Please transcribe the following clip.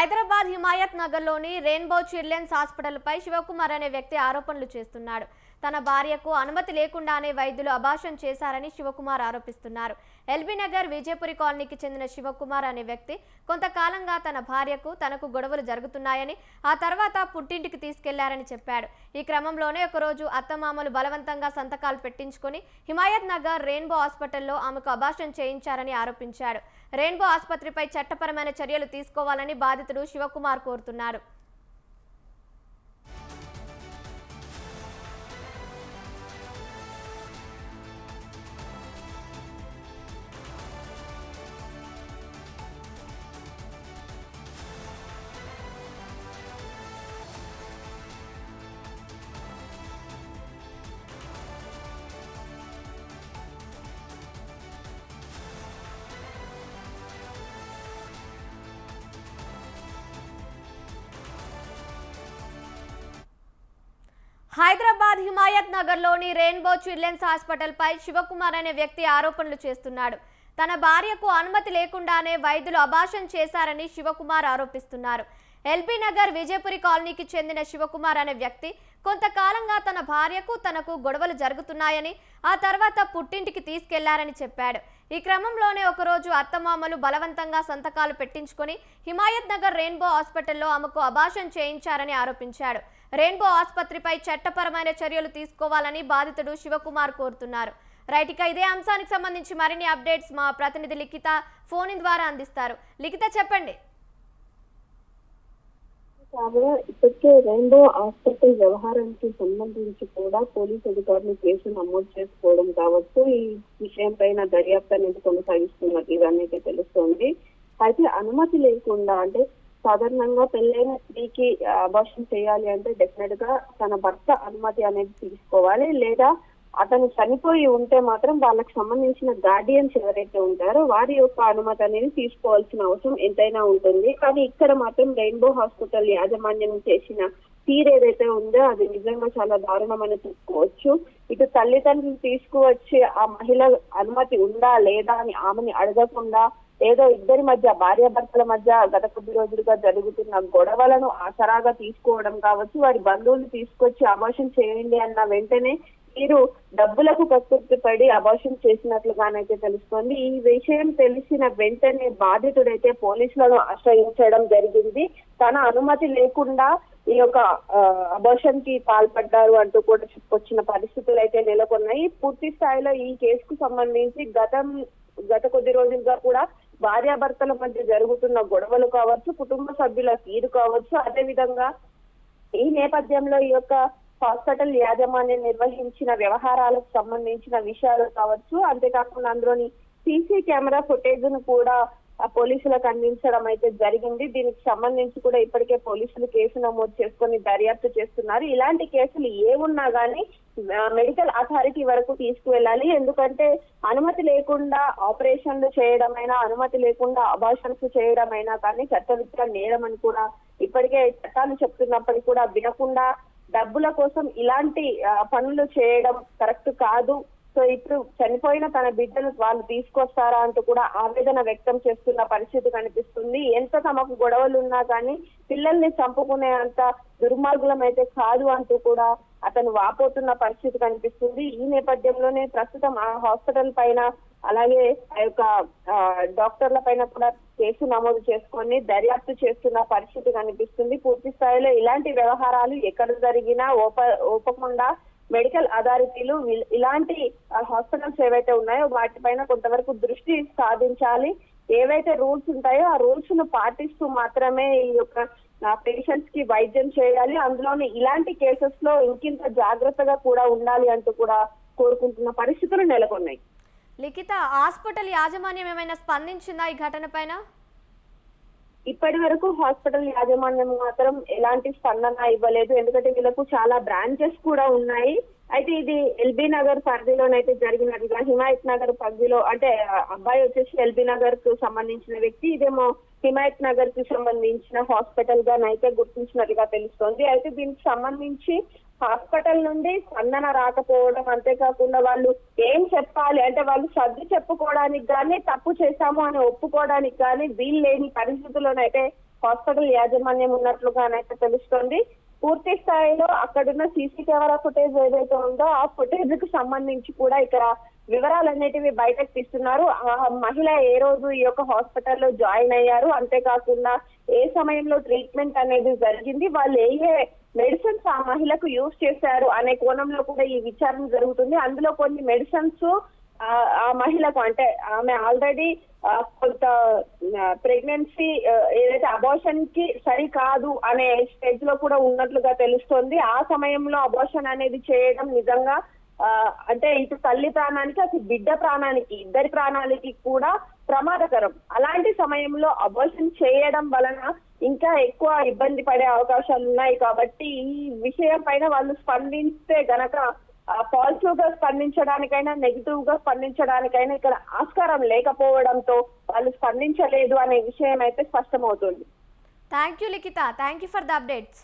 హైదరాబాద్ హిమాయత్ నగర్లోని rainbow children's హాస్పిటల్పై Shivakumar అనే వ్యక్తి ఆరోపణలు చేస్తున్నాడు. తన భార్యకు అనుమతి లేకుండానే వైద్యులు అబార్షన్ చేశారని శివకుమార్ ఆరోపిస్తున్నారు. ఎల్బీ నగర్ విజయపురి కాలనీకి చెందిన శివకుమార్ అనే వ్యక్తి కొంతకాలంగా తన భార్యకు తనకు గొడవలు జరుగుతున్నాయని, ఆ తర్వాత పుట్టింటికి తీసుకెళ్లారని చెప్పాడు. ఈ క్రమంలోనే ఒకరోజు అత్తమామలు బలవంతంగా సంతకాలు పెట్టించుకొని హిమాయత్ నగర్ రెయిన్బో హాస్పిటల్లో ఆమెకు అబార్షన్ చేయించారని ఆరోపించాడు. రెయిన్బో ఆసుపత్రిపై చట్టపరమైన చర్యలు తీసుకోవాలని బాధితుడు శివకుమార్ కోరుతున్నారు. హైదరాబాద్ హిమాయత్ నగర్లోని రెయిన్బో చిల్డ్రన్స్ హాస్పిటల్పై శివకుమార్ అనే వ్యక్తి ఆరోపణలు చేస్తున్నాడు. తన భార్యకు అనుమతి లేకుండానే వైద్యులు అబార్షన్ చేశారని శివకుమార్ ఆరోపిస్తున్నారు. ఎల్బీ నగర్ విజయపురి కాలనీకి చెందిన శివకుమార్ అనే వ్యక్తి కొంతకాలంగా తన భార్యకు తనకు గొడవలు జరుగుతున్నాయని, ఆ తర్వాత పుట్టింటికి తీసుకెళ్లారని చెప్పాడు. ఈ క్రమంలోనే ఒకరోజు అత్తమామలు బలవంతంగా సంతకాలు పెట్టించుకొని హిమాయత్ నగర్ రెయిన్బో హాస్పిటల్లో ఆమెకు అబార్షన్ చేయించారని ఆరోపించాడు. రెయిన్బో ఆసుపత్రిపై చట్టపరమైన చర్యలు తీసుకోవాలని బాధితుడు శివకుమార్ కోరుతున్నారు. రైట్, ఇక ఇదే అంశానికి సంబంధించి మరిన్ని అప్డేట్స్ మా ప్రతినిధి లిఖిత ఫోన్ ఇన్ ద్వారా అందిస్తారు. లిఖిత, చెప్పండి. ఇప్పటికే రెయిన్బో హాస్పిటల్ వ్యవహారానికి సంబంధించి కూడా పోలీసు అధికారులు కేసు నమోదు చేసుకోవడం కావచ్చు, ఈ విషయం పైన దర్యాప్తు అనేది కొనసాగిస్తున్నట్టు ఇవన్నీ తెలుస్తోంది. అయితే అనుమతి లేకుండా, అంటే సాధారణంగా పెళ్ళైన స్త్రీకి అబార్షన్ చేయాలి అంటే డెఫినెట్ గా తన భర్త అనుమతి అనేది తీసుకోవాలి, లేదా అతను చనిపోయి ఉంటే మాత్రం వాళ్ళకి సంబంధించిన గార్డియన్స్ ఎవరైతే ఉంటారో వారి యొక్క అనుమతి అనేది తీసుకోవాల్సిన అవసరం ఎంతైనా ఉంటుంది. కానీ ఇక్కడ మాత్రం రెయిన్బో హాస్పిటల్ యాజమాన్యం చేసిన తీరు ఏదైతే ఉందో అది నిజంగా చాలా దారుణమని చెప్పుకోవచ్చు. ఇటు తల్లిదండ్రులు తీసుకువచ్చి ఆ మహిళ అనుమతి ఉందా లేదా అని ఆమెని అడగకుండా, ఏదో ఇద్దరి మధ్య భార్యాభర్తల మధ్య గత కొద్ది రోజులుగా జరుగుతున్న గొడవలను ఆసరాగా తీసుకోవడం కావచ్చు, వారి బంధువులు తీసుకొచ్చి అబార్షన్ చేయండి అన్న వెంటనే వీరు డబ్బులకు కక్కుర్తి పడి అబార్షన్ చేసినట్లుగానైతే తెలుస్తోంది. ఈ విషయం తెలిసిన వెంటనే బాధితుడైతే పోలీసులను ఆశ్రయించడం జరిగింది. తన అనుమతి లేకుండా ఈ యొక్క అబార్షన్ కి పాల్పడ్డారు అంటూ కూడా చెప్పుకొచ్చిన పరిస్థితులు అయితే నెలకొన్నాయి. పూర్తి స్థాయిలో ఈ కేసుకు సంబంధించి గత కొద్ది రోజులుగా కూడా భార్యాభర్తల మధ్య జరుగుతున్న గొడవలు కావచ్చు, కుటుంబ సభ్యుల తీరు కావచ్చు, అదే విధంగా ఈ నేపథ్యంలో ఈ యొక్క హాస్పిటల్ యాజమాన్యం నిర్వహించిన వ్యవహారాలకు సంబంధించిన విషయాలు కావచ్చు, అంతేకాకుండా అందులోని సీసీ కెమెరా ఫుటేజ్ ను కూడా పోలీసులకు అందించడం అయితే జరిగింది. దీనికి సంబంధించి కూడా ఇప్పటికే పోలీసులు కేసు నమోదు చేసుకొని దర్యాప్తు చేస్తున్నారు. ఇలాంటి కేసులు ఏమున్నా గానీ మెడికల్ అథారిటీ వరకు తీసుకువెళ్ళాలి. ఎందుకంటే అనుమతి లేకుండా ఆపరేషన్లు చేయడమైనా, అనుమతి లేకుండా అబార్షన్స్ చేయడమైనా కానీ చట్టరీత్యా నేరం అని కూడా ఇప్పటికే చట్టాలు చెప్తున్నప్పటికీ కూడా వినకుండా డబ్బుల కోసం ఇలాంటి పనులు చేయడం కరెక్ట్ కాదు. సో ఇప్పుడు చనిపోయిన తన బిడ్డను వాళ్ళు తీసుకొస్తారా అంటూ కూడా ఆవేదన వ్యక్తం చేస్తున్న పరిస్థితి కనిపిస్తుంది. ఎంత తమకు గొడవలు ఉన్నా కానీ పిల్లల్ని చంపుకునే అంత దుర్మార్గులం అయితే కాదు అంటూ కూడా అతను వాపోతున్న పరిస్థితి కనిపిస్తుంది. ఈ నేపథ్యంలోనే ప్రస్తుతం ఆ హాస్పిటల్ పైన, అలాగే ఆ యొక్క డాక్టర్ల పైన కూడా కేసు నమోదు చేసుకొని దర్యాప్తు చేస్తున్న పరిస్థితి కనిపిస్తుంది. పూర్తి స్థాయిలో ఇలాంటి వ్యవహారాలు ఎక్కడ జరిగినా ఓపకుండా మెడికల్ అథారిటీలు ఇలాంటి హాస్పిటల్స్ ఏవైతే ఉన్నాయో వాటిపైన కొంతవరకు దృష్టి సాధించాలి. ఏవైతే రూల్స్ ఉంటాయో ఆ రూల్స్ ను పాటిస్తూ మాత్రమే ఈ యొక్క పేషెంట్స్ కి వైద్యం చేయాలి. అందులోని ఇలాంటి కేసెస్ లో ఇంకింత జాగ్రత్తగా కూడా ఉండాలి అంటూ కూడా కోరుకుంటున్న పరిస్థితులు నెలకొన్నాయి. లిఖిత, హాస్పిటల్ యాజమాన్యం ఏమైనా స్పందించిందా ఈ ఘటన పైన? ఇప్పటి వరకు హాస్పిటల్ యాజమాన్యం మాత్రం ఎలాంటి స్పందన ఇవ్వలేదు. ఎందుకంటే వీళ్ళకు చాలా బ్రాంచెస్ కూడా ఉన్నాయి. అయితే ఇది ఎల్బీ నగర్ పరిధిలోనైతే జరిగినట్టుగా, హిమాయత్ నగర్ పరిధిలో, అంటే అబ్బాయి వచ్చేసి ఎల్బీ నగర్ కు సంబంధించిన వ్యక్తి, ఇదేమో హిమాయత్ నగర్ కు సంబంధించిన హాస్పిటల్ గా నైతే గుర్తించినట్టుగా తెలుస్తోంది. అయితే దీనికి సంబంధించి హాస్పిటల్ నుండి స్పందన రాకపోవడం, అంతేకాకుండా వాళ్ళు ఏం చెప్పాలి అంటే వాళ్ళు సర్ది చెప్పుకోవడానికి కానీ, తప్పు చేశాము అని ఒప్పుకోవడానికి కానీ వీలు లేని పరిస్థితుల్లోనైతే హాస్పిటల్ యాజమాన్యం ఉన్నట్లుగానైతే తెలుస్తోంది. పూర్తి స్థాయిలో అక్కడున్న సీసీ కెమెరా ఫుటేజ్ ఏదైతే ఉందో ఆ ఫుటేజ్ కు సంబంధించి కూడా ఇక్కడ వివరాలన్నిటివి బయటకు తీస్తున్నారు. ఆ మహిళ ఏ రోజు ఈ యొక్క హాస్పిటల్లో జాయిన్ అయ్యారు, అంతేకాకుండా ఏ సమయంలో ట్రీట్మెంట్ అనేది జరిగింది, వాళ్ళు ఏ మెడిసిన్స్ ఆ మహిళకు యూజ్ చేశారు అనే కోణంలో కూడా ఈ విచారణ జరుగుతుంది. అందులో కొన్ని మెడిసిన్స్ ఆ మహిళకు అంటే ఆమె ఆల్రెడీ కొంత ప్రెగ్నెన్సీ ఏదైతే అబార్షన్ కి సరికాదు అనే స్టేజ్ లో కూడా ఉన్నట్లుగా తెలుస్తోంది. ఆ సమయంలో అబార్షన్ అనేది చేయడం నిజంగా అంటే ఇటు తల్లి ప్రాణానికి అటు బిడ్డ ప్రాణానికి ఇద్దరి ప్రాణాలకి కూడా ప్రమాదకరం. అలాంటి సమయంలో అబార్షన్ చేయడం వలన ఇంకా ఎక్కువ ఇబ్బంది పడే అవకాశాలు ఉన్నాయి. కాబట్టి ఈ విషయం పైన వాళ్ళు స్పందిస్తే గనక పాజిటివ్ గా స్పందించడానికైనా నెగిటివ్ గా స్పందించడానికైనా ఇక్కడ ఆస్కారం లేకపోవడంతో వాళ్ళు స్పందించలేదు అనే విషయం అయితే స్పష్టమవుతుంది. Thank you Likhita, thank you for the updates.